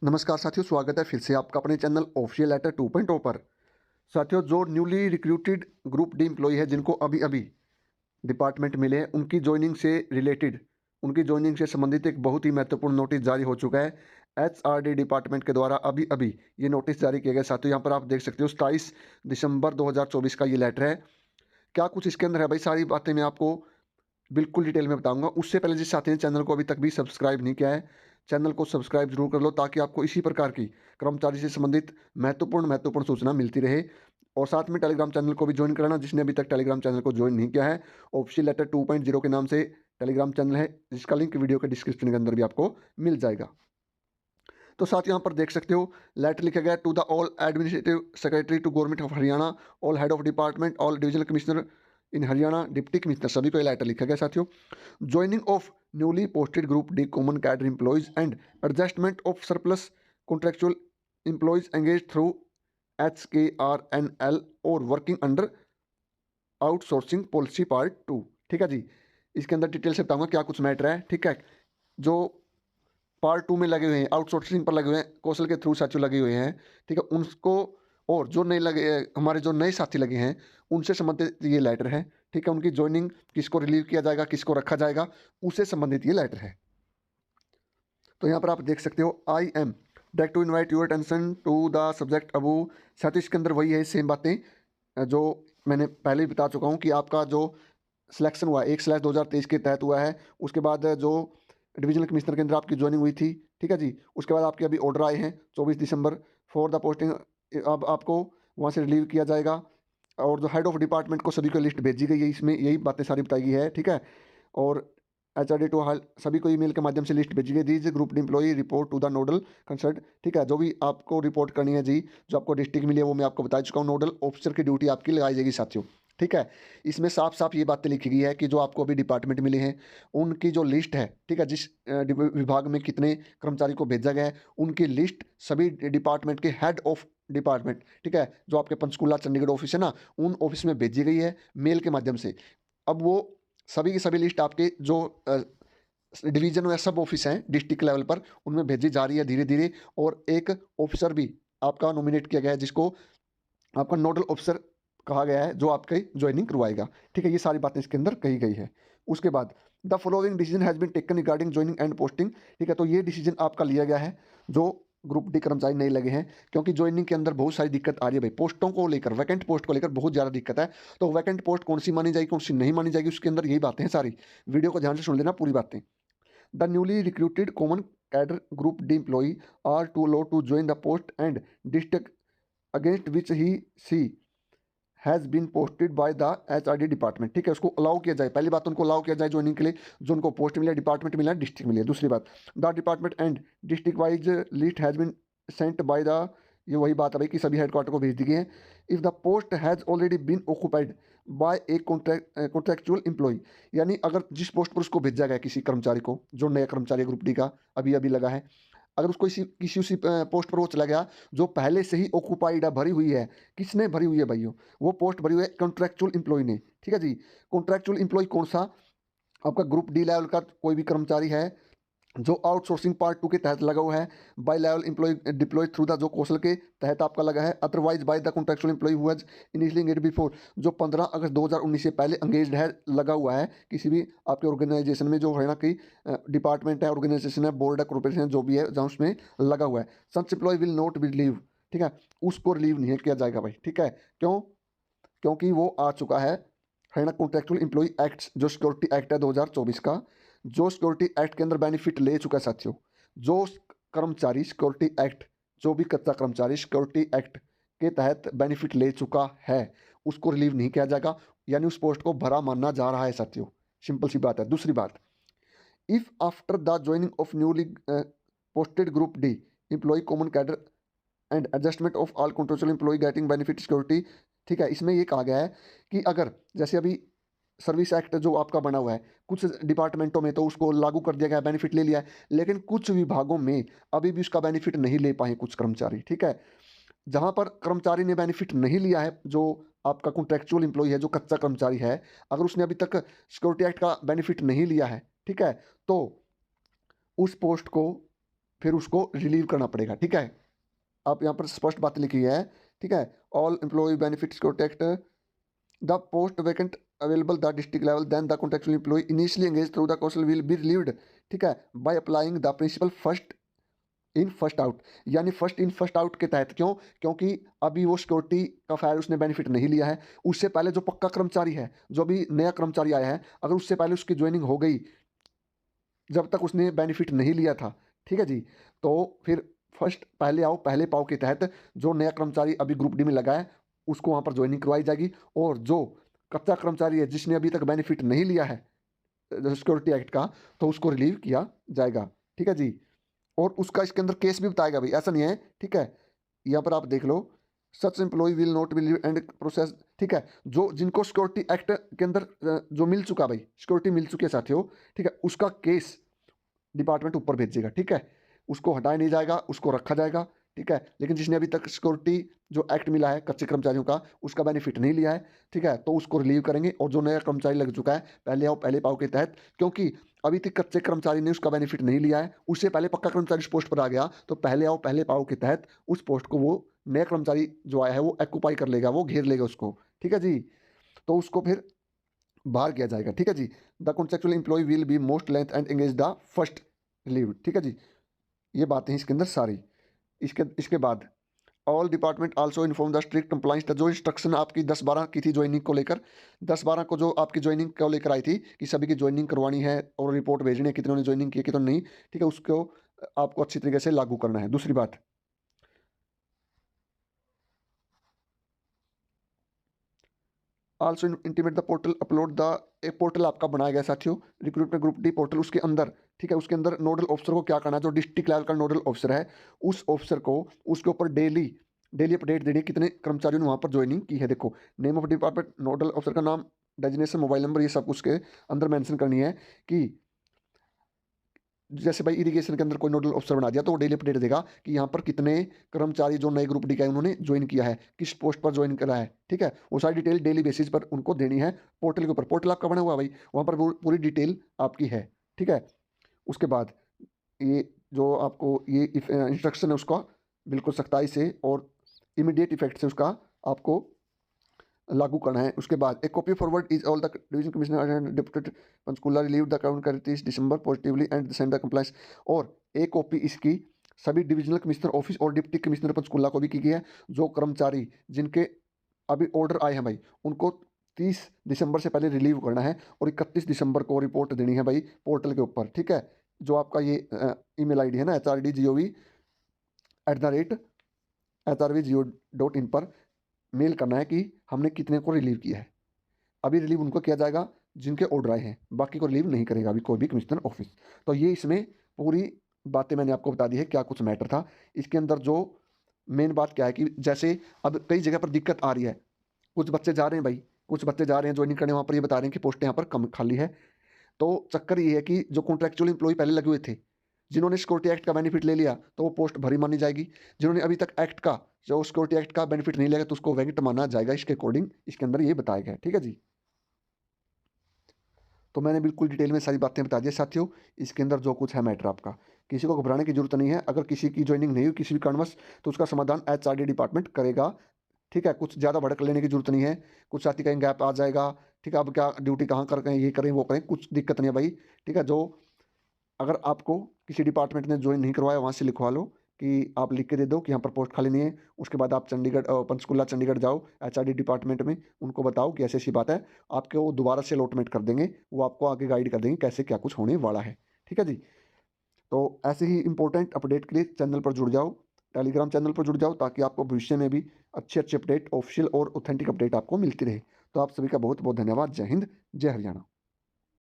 नमस्कार साथियों, स्वागत है फिर से आपका अपने चैनल ऑफिशियल लेटर 2.0 पर। साथियों, जो newly recruited group D employee है जिनको अभी अभी डिपार्टमेंट मिले हैं, उनकी जॉइनिंग से संबंधित एक बहुत ही महत्वपूर्ण नोटिस जारी हो चुका है। एचआरडी डिपार्टमेंट के द्वारा अभी अभी ये नोटिस जारी किया गया। साथियों, यहाँ पर आप देख सकते हो 27 दिसंबर 2024 का ये लेटर है। क्या कुछ इसके अंदर है भाई, सारी बातें मैं आपको बिल्कुल डिटेल में बताऊंगा। उससे पहले जिस साथी ने चैनल को अभी तक भी सब्सक्राइब नहीं किया है, चैनल को सब्सक्राइब जरूर कर लो ताकि आपको इसी प्रकार की कर्मचारी से संबंधित महत्वपूर्ण सूचना मिलती रहे। और साथ में टेलीग्राम चैनल को भी ज्वाइन कराना, जिसने अभी तक टेलीग्राम चैनल को ज्वाइन नहीं किया है। ऑफिशियल लेटर 2.0 के नाम से टेलीग्राम चैनल है, जिसका लिंक वीडियो के डिस्क्रिप्शन के अंदर भी आपको मिल जाएगा। तो साथ यहाँ पर देख सकते हो, लेटर लिखा गया to the all administrative secretary to government of Haryana, all head of department, all divisional commissioner in Haryana, deputy commissioner, सभी को ये लेटर लिखा गया। साथियों, joining of newly posted group D common cadre employees and adjustment of surplus contractual employees engage through HKRNL और working under outsourcing policy part 2। ठीक है जी, इसके अंदर डिटेल से बताऊंगा क्या कुछ मैटर है। ठीक है, जो पार्ट 2 में लगे हुए हैं, आउटसोर्सिंग पर लगे हुए हैं, कौशल के थ्रू साथियों लगे हुए हैं, ठीक है, उनको, और जो नए लगे, हमारे जो नए साथी लगे हैं उनसे संबंधित ये लेटर है। ठीक है, उनकी ज्वाइनिंग किसको रिलीव किया जाएगा, किसको रखा जाएगा, उससे संबंधित ये लेटर है। तो यहाँ पर आप देख सकते हो, I am direct to invite your attention to the subject above. साथियों, इसके अंदर वही है, सेम बातें जो मैंने पहले भी बता चुका हूँ कि आपका जो सिलेक्शन हुआ 1/2023 के तहत हुआ है। उसके बाद जो डिविजनल कमिश्नर के अंदर आपकी ज्वाइनिंग हुई थी, ठीक है जी, उसके बाद आपके अभी ऑर्डर आए हैं 24 दिसंबर फॉर द पोस्टिंग। अब आपको वहाँ से रिलीव किया जाएगा। और जो हेड ऑफ डिपार्टमेंट को सभी को लिस्ट भेजी गई है, इसमें यही बातें सारी बताई गई है। ठीक है, और HRD टू हाल सभी को ईमेल के माध्यम से लिस्ट भेजी गई। These group employee report to the nodal concert. ठीक है, जो भी आपको रिपोर्ट करनी है जी, जो आपको डिस्ट्रिक्ट मिली है वो मैं आपको बता चुका हूँ। नोडल ऑफिसर की ड्यूटी आपकी लगाई जाएगी साथियों। ठीक है, इसमें साफ साफ ये बातें लिखी गई है कि जो आपको अभी डिपार्टमेंट मिले हैं उनकी जो लिस्ट है, ठीक है, जिस विभाग में कितने कर्मचारी को भेजा गया है, उनकी लिस्ट सभी डिपार्टमेंट के हेड ऑफ डिपार्टमेंट, ठीक है, जो आपके पंचकुला चंडीगढ़ ऑफिस है ना, उन ऑफिस में भेजी गई है मेल के माध्यम से। अब वो सभी की सभी लिस्ट आपके जो डिवीजन या सब ऑफिस हैं डिस्ट्रिक्ट लेवल पर, उनमें भेजी जा रही है धीरे धीरे। और एक ऑफिसर भी आपका नॉमिनेट किया गया है, जिसको आपका नोडल ऑफिसर कहा गया है, जो आपकी ज्वाइनिंग करवाएगा। ठीक है, ये सारी बातें इसके अंदर कही गई है। उसके बाद the following decision has been taken regarding joining and posting. ठीक है, तो ये डिसीजन आपका लिया गया है जो ग्रुप डी कर्मचारी नहीं लगे हैं, क्योंकि ज्वाइनिंग के अंदर बहुत सारी दिक्कत आ रही है भाई, पोस्टों को लेकर, वैकेंट पोस्ट को लेकर बहुत ज़्यादा दिक्कत है। तो वैकेंट पोस्ट कौन सी मानी जाएगी, कौन सी नहीं मानी जाएगी, उसके अंदर यही बातें हैं सारी। वीडियो को ध्यान से सुन लेना पूरी बातें। The newly recruited common cadre group D employee are too low to join the post and district against which she has been posted by the HRD department. ठीक है, उसको अलाउ किया जाए, पहली बात उनको अलाउ किया जाए ज्वाइनिंग के लिए, जो उनको पोस्ट मिला, डिपार्टमेंट मिला, डिस्ट्रिक्ट मिली है। दूसरी बात, the department and district wise list has been sent by the, ये वही बात है भाई कि सभी हेडक्वार्टर को भेज दी गई है। If the post has already been occupied by a contractual employee, यानी अगर जिस पोस्ट पर उसको भेजा गया किसी कर्मचारी को, जो नया कर्मचारी ग्रुप डी का अभी अभी लगा है, अगर उसको किसी उसी पोस्ट पर वो चला गया जो पहले से ही ऑक्यूपाइड है, भरी हुई है। किसने भरी हुई है भाइयों, वो पोस्ट भरी हुई है कॉन्ट्रैक्चुअल एम्प्लॉय ने। ठीक है जी, कॉन्ट्रैक्चुअल एम्प्लॉय कौन सा, आपका ग्रुप डी लेवल का कोई भी कर्मचारी है जो आउटसोर्सिंग पार्ट 2 के तहत लगा हुआ है, by level employee deploy through the, जो कौशल के तहत आपका लगा है, otherwise by the contractual employee who has initially engaged before, जो 15 अगस्त 2019 से पहले एंगेज्ड है, लगा हुआ है किसी भी आपके ऑर्गेनाइजेशन में, जो हरियाणा की डिपार्टमेंट है, ऑर्गेनाइजेशन है, बोर्ड है, कॉर्पोरेशन है, जो भी है, जहाँ उसमें लगा हुआ है। Such employee will not be relieve. ठीक है, उसको रिलीव नहीं किया जाएगा भाई। ठीक है, क्यों, क्योंकि वो आ चुका है हरियाणा कॉन्ट्रैक्चुअल एम्प्लॉय एक्ट, जो सिक्योरिटी एक्ट है 2024 का, जो सिक्योरिटी एक्ट के अंदर बेनिफिट ले चुका है साथियों। जो कर्मचारी सिक्योरिटी एक्ट, जो भी कच्चा कर्मचारी सिक्योरिटी एक्ट के तहत बेनिफिट ले चुका है, उसको रिलीव नहीं किया जाएगा, यानी उस पोस्ट को भरा माना जा रहा है साथियों। सिंपल सी बात है। दूसरी बात, if after the joining of newly posted group D employee common cadre and adjustment of all contractual employee getting benefit security. ठीक है, इसमें ये कहा गया है कि अगर जैसे अभी सर्विस एक्ट जो आपका बना हुआ है, कुछ डिपार्टमेंटों में तो उसको लागू कर दिया गया, बेनिफिट ले लिया है, लेकिन कुछ विभागों में अभी भी उसका बेनिफिट नहीं ले पाए कुछ कर्मचारी। ठीक है, जहां पर कर्मचारी ने बेनिफिट नहीं लिया है, जो आपका कॉन्ट्रैक्चुअल एम्प्लॉय है, जो कच्चा कर्मचारी है, अगर उसने अभी तक सिक्योरिटी एक्ट का बेनिफिट नहीं लिया है, ठीक है, तो उस पोस्ट को फिर उसको रिलीव करना पड़ेगा। ठीक है, आप यहाँ पर स्पष्ट बात लिखी है। ठीक है, all employee benefit security act the post vacant available the district level then the contractual employee initially engage through the Kaushal will be relieved. ठीक है, by applying the principle first in first out, यानी first in first out के तहत। क्यों? क्योंकि अभी वो security का फायर उसने बेनिफिट नहीं लिया है। उससे पहले जो पक्का कर्मचारी है, जो अभी नया कर्मचारी आया है, अगर उससे पहले उसकी ज्वाइनिंग हो गई, जब तक उसने बेनिफिट नहीं लिया था, ठीक है जी, तो फिर फर्स्ट पहले आओ पहले पाओ के तहत जो नया कर्मचारी अभी ग्रुप डी में लगा है उसको वहाँ पर ज्वाइनिंग करवाई जाएगी। और जो कच्चा कर्मचारी है जिसने अभी तक बेनिफिट नहीं लिया है सिक्योरिटी एक्ट का, तो उसको रिलीव किया जाएगा। ठीक है जी, और उसका इसके अंदर केस भी बताएगा भाई, ऐसा नहीं है। ठीक है, यहाँ पर आप देख लो, such employee will not be and process. ठीक है, जो जिनको सिक्योरिटी एक्ट के अंदर जो मिल चुका भाई, सिक्योरिटी मिल चुकी है साथियों, ठीक है, उसका केस डिपार्टमेंट ऊपर भेजेगा। ठीक है, उसको हटाया नहीं जाएगा, उसको रखा जाएगा। ठीक है, लेकिन जिसने अभी तक सिक्योरिटी जो एक्ट मिला है कच्चे कर्मचारियों का, उसका बेनिफिट नहीं लिया है, ठीक है, तो उसको रिलीव करेंगे। और जो नया कर्मचारी लग चुका है पहले आओ पहले पाओ के तहत, क्योंकि अभी तक कच्चे कर्मचारी ने उसका बेनिफिट नहीं लिया है, उससे पहले पक्का कर्मचारी उस पोस्ट पर आ गया, तो पहले आओ पहले पाओ के तहत उस पोस्ट को वो नया कर्मचारी जो आया है वो एक्यूपाई कर लेगा, वो घेर लेगा उसको। ठीक है जी, तो उसको फिर बाहर किया जाएगा। ठीक है जी, the contractual employee will be most length and engage the first relieve. ठीक है जी, ये बातें हैं इसके अंदर सारी। इसके इसके बाद all department also inform the strict compliance. जो इंस्ट्रक्शन आपकी 10-12 की थी ज्वाइनिंग को लेकर, 10-12 को जो आपकी ज्वाइनिंग को लेकर आई थी कि सभी की ज्वाइनिंग करवानी है और रिपोर्ट भेजनी है कितनों ने ज्वाइनिंग की कितनों नहीं, ठीक है, उसको आपको अच्छी तरीके से लागू करना है। दूसरी बात, also intimate the portal upload the, एक पोर्टल आपका बनाया गया साथियों, रिक्रूटमेंट ग्रुप डी पोर्टल, उसके अंदर, ठीक है, उसके अंदर नोडल ऑफिसर को क्या करना है, जो डिस्ट्रिक्ट लेवल का नोडल ऑफिसर है उस ऑफिसर को उसके ऊपर डेली डेली अपडेट देनी है कितने कर्मचारियों ने वहाँ पर ज्वाइनिंग की है। देखो, name of department, nodal officer का नाम, डेजिग्नेशन, मोबाइल नंबर, ये सब उसके अंदर मेंशन करनी है कि जैसे भाई इरिगेशन के अंदर कोई नोडल ऑफिसर बना दिया तो वो डेली अपडेट देगा कि यहाँ पर कितने कर्मचारी जो नए ग्रुप डी का है उन्होंने ज्वाइन किया है, किस पोस्ट पर ज्वाइन करा है। ठीक है, वो सारी डिटेल डेली बेसिस पर उनको देनी है पोर्टल के ऊपर। पोर्टल आपका बना हुआ है भाई, वहाँ पर पूरी डिटेल आपकी है। ठीक है, उसके बाद ये जो आपको ये इंस्ट्रक्शन है उसका बिल्कुल सख्ताई से और इमीडिएट इफेक्ट से उसका आपको लागू करना है। उसके बाद एक copy forward is all the division commissioner and deputy Panchkula relieve the account 30 December positively and send the compliance. और एक कॉपी इसकी सभी डिविजनल कमिश्नर ऑफिस और डिप्टी कमिश्नर पंचकुला को भी की गई है। जो कर्मचारी जिनके अभी ऑर्डर आए हैं भाई, उनको 30 दिसंबर से पहले रिलीव करना है और 31 दिसंबर को रिपोर्ट देनी है भाई पोर्टल के ऊपर। ठीक है, जो आपका ये ईमेल आईडी है ना HRDGOV@HRVGO.in पर मेल करना है कि हमने कितने को रिलीव किया है। अभी रिलीव उनको किया जाएगा जिनके ऑर्डर आए हैं, बाकी को रिलीव नहीं करेगा अभी कोई भी कमिश्नर ऑफिस। तो ये इसमें पूरी बातें मैंने आपको बता दी है, क्या कुछ मैटर था इसके अंदर। जो मेन बात क्या है कि जैसे अब कई जगह पर दिक्कत आ रही है, कुछ बच्चे जा रहे हैं भाई, कुछ बच्चे जा रहे हैं ज्वाइनिंग करने, वहाँ पर ये बता रहे हैं कि पोस्टें यहाँ पर कम खाली है। तो चक्कर ये है कि जो कॉन्ट्रेक्चुअल एम्प्लॉय पहले लगे हुए थे, जिन्होंने सिक्योरिटी एक्ट का बेनिफिट ले लिया तो वो पोस्ट भरी मानी जाएगी। जिन्होंने अभी तक एक्ट का जो सिक्योरिटी एक्ट का बेनिफिट नहीं लिया तो उसको वैकेंट माना जाएगा। इसके अकॉर्डिंग इसके अंदर ये बताया गया है। ठीक है जी, तो मैंने बिल्कुल डिटेल में सारी बातें बता दी साथियों। इसके अंदर जो कुछ है मैटर आपका, किसी को घबराने की जरूरत नहीं है। अगर किसी की ज्वाइनिंग नहीं हुई किसी भी कारणवश तो उसका समाधान HRD डिपार्टमेंट करेगा। ठीक है, कुछ ज़्यादा भड़क लेने की जरूरत नहीं है। कुछ साथी कहीं गैप आ जाएगा, ठीक है, अब क्या ड्यूटी कहाँ कर रहे हैं, ये करें वो करें, कुछ दिक्कत नहीं है भाई। ठीक है, जो अगर आपको किसी डिपार्टमेंट ने ज्वाइन नहीं करवाया वहाँ से लिखवा लो कि आप लिख के दे दो कि यहाँ पर पोस्ट खाली नहीं है। उसके बाद आप चंडीगढ़ पंचकुला चंडीगढ़ जाओ HRD डिपार्टमेंट में, उनको बताओ कि ऐसी ऐसी बात है, आपको वो दोबारा से अलॉटमेंट कर देंगे, वो आपको आगे गाइड कर देंगे कैसे क्या कुछ होने वाला है। ठीक है जी, तो ऐसे ही इंपॉर्टेंट अपडेट के लिए चैनल पर जुड़ जाओ, टेलीग्राम चैनल पर जुड़ जाओ, ताकि आपको भविष्य में भी अच्छे अच्छे अपडेट, ऑफिशियल और ऑथेंटिक अपडेट आपको मिलती रहे। तो आप सभी का बहुत बहुत धन्यवाद। जय हिंद, जय हरियाणा।